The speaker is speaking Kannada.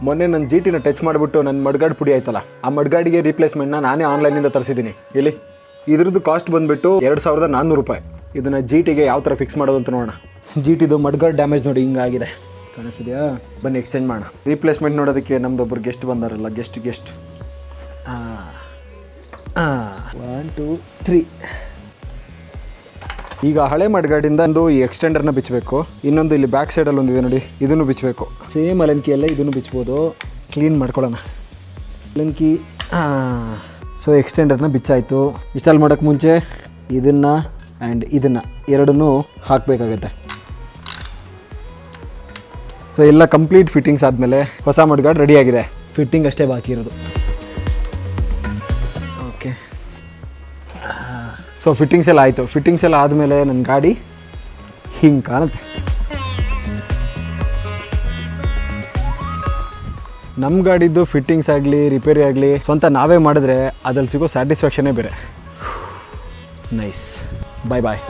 ಮೊನ್ನೆ ನನ್ನ GTನ ಟಚ್ ಮಾಡಿಬಿಟ್ಟು ನನ್ನ ಮಡ್ಗಾಡು ಪುಡಿ ಆಯ್ತಲ್ಲ, ಆ ಮಡ್ಗಾಡಿಗೆ ರೀಪ್ಲೇಸ್ಮೆಂಟ್ನ ನಾನೇ ಆನ್ಲೈನಿಂದ ತರಿಸಿದ್ದೀನಿ. ಇಲ್ಲಿ ಇದ್ರದ್ದು ಕಾಸ್ಟ್ ಬಂದುಬಿಟ್ಟು 2400 ರೂಪಾಯಿ. ಇದನ್ನು GTಗೆ ಯಾವ ಥರ ಫಿಕ್ಸ್ ಮಾಡೋದು ಅಂತ ನೋಡೋಣ. GTದು ಮಡ್ಗಾಡ್ ಡ್ಯಾಮೇಜ್ ನೋಡಿ ಹಿಂಗಾಗಿದೆ, ಕಾಣಿಸಿದೆಯಾ? ಬನ್ನಿ ಎಕ್ಸ್ಚೇಂಜ್ ಮಾಡೋಣ. ರೀಪ್ಲೇಸ್ಮೆಂಟ್ ನೋಡೋದಕ್ಕೆ ನಮ್ಮದೊಬ್ಬರು ಗೆಸ್ಟ್ ಬಂದಾರಲ್ಲ, ಗೆಸ್ಟ್ 1 2 3. ಈಗ ಹಳೆ ಮಡ್ಗಾಡಿಂದ ಒಂದು ಈ ಎಕ್ಸ್ಟೆಂಡರ್ನ ಬಿಚ್ಚಬೇಕು, ಇನ್ನೊಂದು ಇಲ್ಲಿ ಬ್ಯಾಕ್ ಸೈಡಲ್ಲಿ ಒಂದಿದೆ ನೋಡಿ, ಇದನ್ನು ಬಿಚ್ಚಬೇಕು. ಸೇಮ್ ಅಲಂಕಿಯಲ್ಲೇ ಇದನ್ನು ಬಿಚ್ಬೋದು. ಕ್ಲೀನ್ ಮಾಡ್ಕೊಳ್ಳೋಣ ಅಲಂಕಿ. ಸೊ ಎಕ್ಸ್ಟೆಂಡರ್ನ ಬಿಚ್ಚಾಯಿತು. ಇನ್ಸ್ಟಾಲ್ ಮಾಡೋಕ್ಕೆ ಮುಂಚೆ ಇದನ್ನು ಆ್ಯಂಡ್ ಇದನ್ನು ಎರಡನ್ನೂ ಹಾಕಬೇಕಾಗತ್ತೆ. ಸೊ ಎಲ್ಲ ಕಂಪ್ಲೀಟ್ ಫಿಟ್ಟಿಂಗ್ಸ್ ಆದಮೇಲೆ ಹೊಸ ಮಡ್ಗಾಡ್ ರೆಡಿಯಾಗಿದೆ. ಫಿಟ್ಟಿಂಗ್ ಅಷ್ಟೇ ಬಾಕಿ ಇರೋದು. ಓಕೆ, ಸೊ ಫಿಟ್ಟಿಂಗ್ಸ್ ಎಲ್ಲ ಆಯಿತು. ಫಿಟ್ಟಿಂಗ್ಸ್ ಎಲ್ಲ ಆದಮೇಲೆ ನನ್ನ ಗಾಡಿ ಹಿಂಗೆ ಕಾಣುತ್ತೆ. ನಮ್ಮ ಗಾಡಿದ್ದು ಫಿಟ್ಟಿಂಗ್ಸ್ ಆಗಲಿ ರಿಪೇರಿ ಆಗಲಿ ಸ್ವಂತ ನಾವೇ ಮಾಡಿದ್ರೆ ಅದ್ರಲ್ಲಿ ಸಿಗೋ ಸ್ಯಾಟಿಸ್ಫ್ಯಾಕ್ಷನೇ ಬೇರೆ. ನೈಸ್. ಬಾಯ್ ಬಾಯ್.